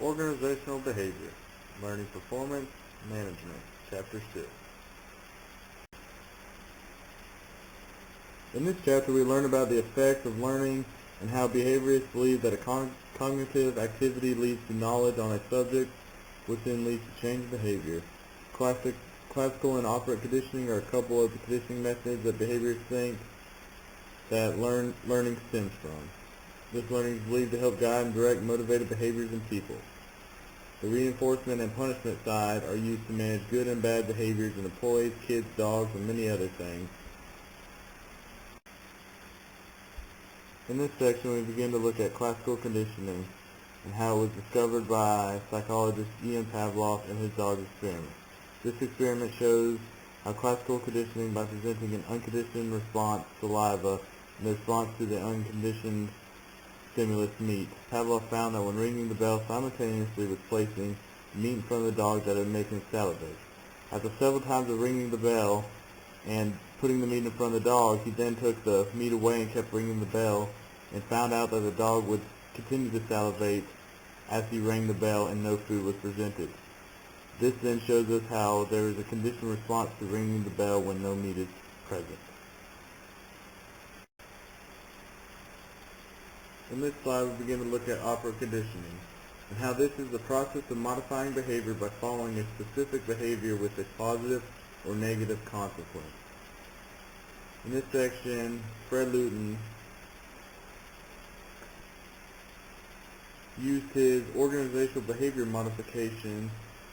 Organizational Behavior, Learning Performance Management, Chapter 6. In this chapter we learn about the effects of learning and how behaviorists believe that a cognitive activity leads to knowledge on a subject, which then leads to change in behavior. Classical and operant conditioning are a couple of the conditioning methods that behaviorists think that learning stems from. This learning is believed to help guide and direct motivated behaviors in people. The reinforcement and punishment side are used to manage good and bad behaviors in employees, kids, dogs, and many other things. In this section, we begin to look at classical conditioning and how it was discovered by psychologist Ian Pavlov in his dog experiment. This experiment shows how classical conditioning, by presenting an unconditioned response, saliva, and the response to the unconditioned stimulus, meat. Pavlov found that when ringing the bell simultaneously with placing meat in front of the dog, that it would make him salivate. After several times of ringing the bell and putting the meat in front of the dog, he then took the meat away and kept ringing the bell, and found out that the dog would continue to salivate as he rang the bell and no food was presented. This then shows us how there is a conditioned response to ringing the bell when no meat is present. In this slide, we begin to look at operant conditioning and how this is the process of modifying behavior by following a specific behavior with a positive or negative consequence. In this section, Fred Luton used his organizational behavior modification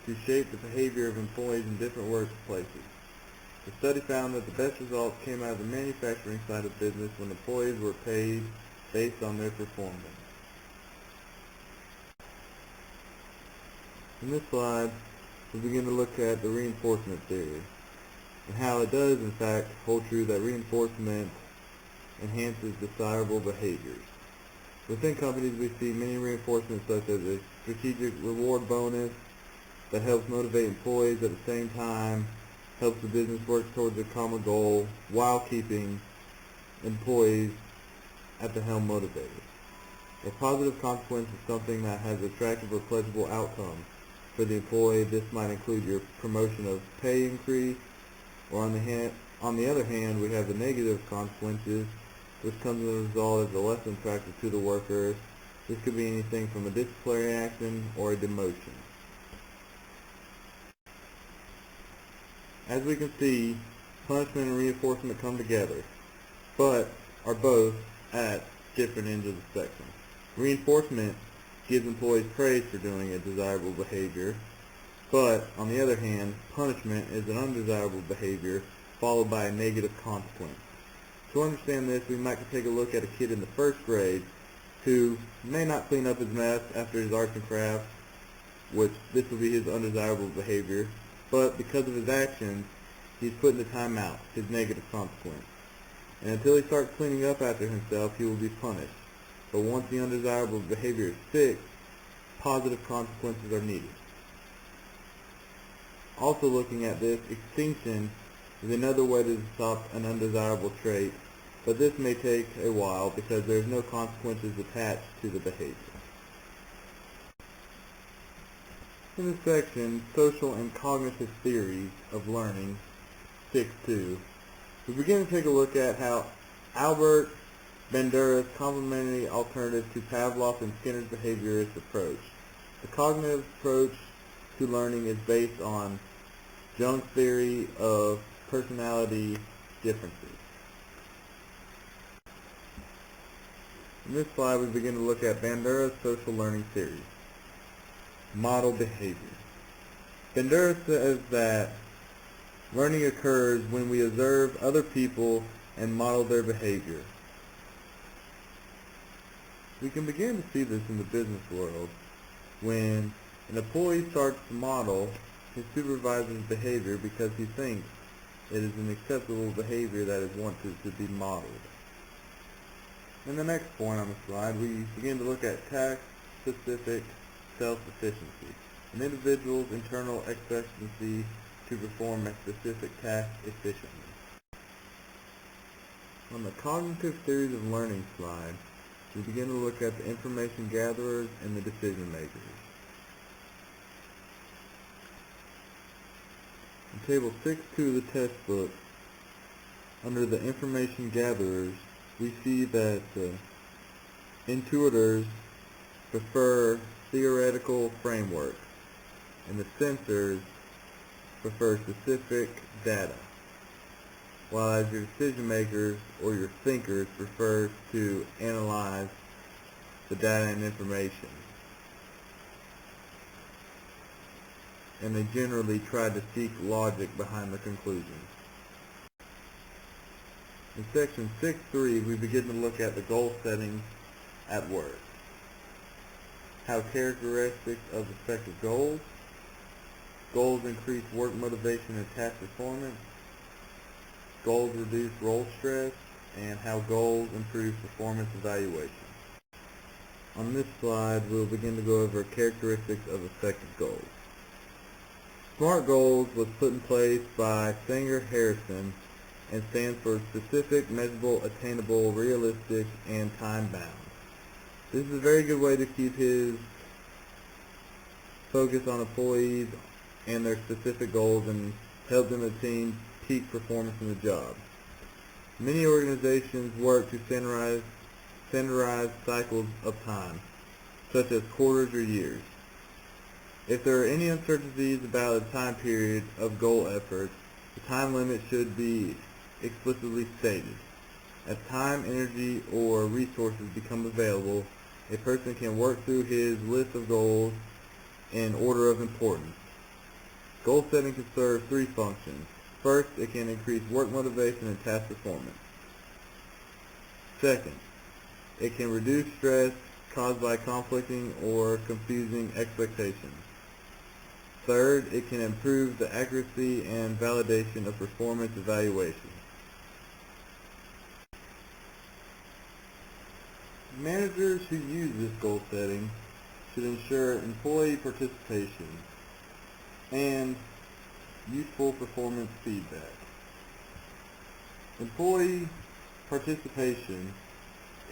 to shape the behavior of employees in different workplaces. The study found that the best results came out of the manufacturing side of business when employees were paid based on their performance. In this slide, we begin to look at the reinforcement theory and how it does in fact hold true that reinforcement enhances desirable behaviors. Within companies, we see many reinforcements such as a strategic reward bonus that helps motivate employees, at the same time helps the business work towards a common goal while keeping employees at the helm motivated. A positive consequence is something that has attractive or pleasurable outcomes for the employee. This might include your promotion of pay increase, or on the other hand, we have the negative consequences, which comes as a result as a lesson attractive to the workers. This could be anything from a disciplinary action or a demotion. As we can see, punishment and reinforcement come together, but are both at different ends of the spectrum. Reinforcement gives employees praise for doing a desirable behavior, but on the other hand, punishment is an undesirable behavior followed by a negative consequence. To understand this, we might take a look at a kid in the first grade who may not clean up his mess after his arts and crafts, which this will be his undesirable behavior, but because of his actions, he's put in the timeout, his negative consequence. And until he starts cleaning up after himself, he will be punished. But once the undesirable behavior is fixed, positive consequences are needed. Also looking at this, extinction is another way to stop an undesirable trait, but this may take a while because there is no consequences attached to the behavior. In this section, Social and Cognitive Theories of Learning, 6.2, we begin to take a look at how Albert Bandura's complementary alternative to Pavlov and Skinner's behaviorist approach. The cognitive approach to learning is based on Jung's theory of personality differences. In this slide, we begin to look at Bandura's social learning theory. Model behavior. Bandura says that learning occurs when we observe other people and model their behavior. We can begin to see this in the business world when an employee starts to model his supervisor's behavior because he thinks it is an acceptable behavior that is wanted to be modeled. In the next point on the slide, we begin to look at task-specific self-sufficiency, an individual's internal expectancy to perform a specific task efficiently. On the cognitive theories of learning slide, we begin to look at the information gatherers and the decision makers. In Table 6.2 of the textbook, under the information gatherers, we see that the intuitors prefer theoretical framework, and the sensors prefer specific data, while as your decision makers or your thinkers prefer to analyze the data and information, and they generally try to seek logic behind the conclusions. In section 6.3, we begin to look at the goal settings at work. How characteristics of effective goals increase work motivation and task performance, goals reduce role stress, and how goals improve performance evaluation. On this slide, we'll begin to go over characteristics of effective goals. SMART goals was put in place by Sanger Harrison and stands for specific, measurable, attainable, realistic, and time-bound. This is a very good way to keep his focus on employees and their specific goals and help them attain peak performance in the job. Many organizations work to standardize cycles of time, such as quarters or years. If there are any uncertainties about the time period of goal efforts, the time limit should be explicitly stated. As time, energy, or resources become available, a person can work through his list of goals in order of importance. Goal setting can serve three functions. First, it can increase work motivation and task performance. Second, it can reduce stress caused by conflicting or confusing expectations. Third, it can improve the accuracy and validation of performance evaluations. Managers who use this goal setting should ensure employee participation and useful performance feedback. Employee participation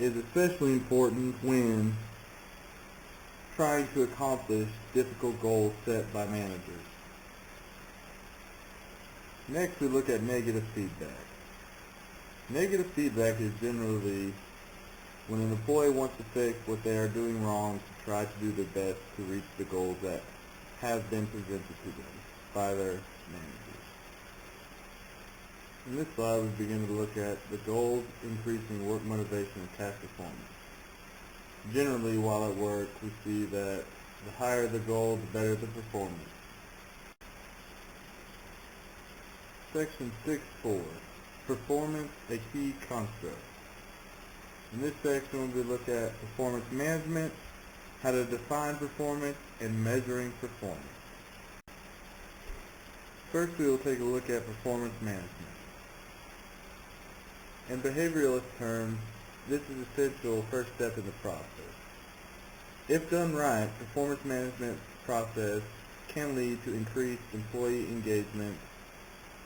is especially important when trying to accomplish difficult goals set by managers. Next, we look at negative feedback. Negative feedback is generally when an employee wants to fix what they are doing wrong to try to do their best to reach the goals that have been presented to them by their managers. In this slide, we begin to look at the goals increasing work motivation and task performance. Generally, while at work, we see that the higher the goal, the better the performance. Section 6.4, Performance, a Key Construct. In this section, we look at performance management, how to define performance, and measuring performance. First, we will take a look at performance management. In behavioralist terms, this is an essential first step in the process. If done right, performance management process can lead to increased employee engagement,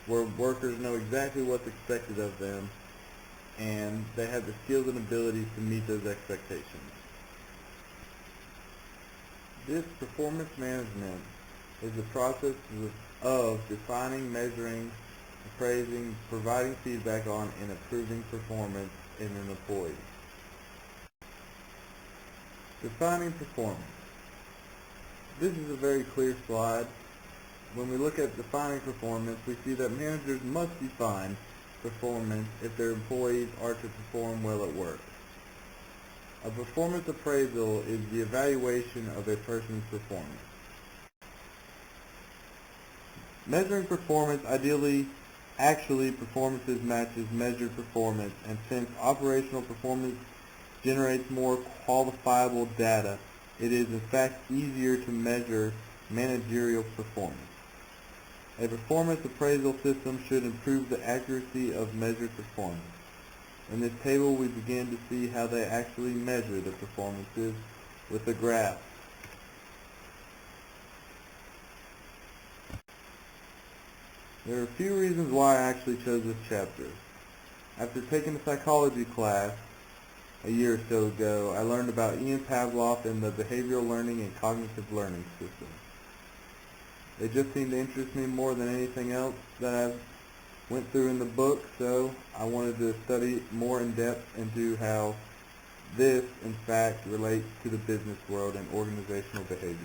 where workers know exactly what's expected of them, and they have the skills and abilities to meet those expectations. This performance management is the process of defining, measuring, appraising, providing feedback on, and improving performance in an employee. Defining performance. This is a very clear slide. When we look at defining performance, we see that managers must define performance if their employees are to perform well at work. A performance appraisal is the evaluation of a person's performance. Measuring performance actually performances matches measured performance, and since operational performance generates more quantifiable data, it is in fact easier to measure managerial performance. A performance appraisal system should improve the accuracy of measured performance. In this table, we begin to see how they actually measure the performances with a graph. There are a few reasons why I actually chose this chapter. After taking a psychology class a year or so ago, I learned about Ian Pavlov and the behavioral learning and cognitive learning system. They just seem to interest me more than anything else that I've went through in the book, so I wanted to study more in depth into how this, in fact, relates to the business world and organizational behavior.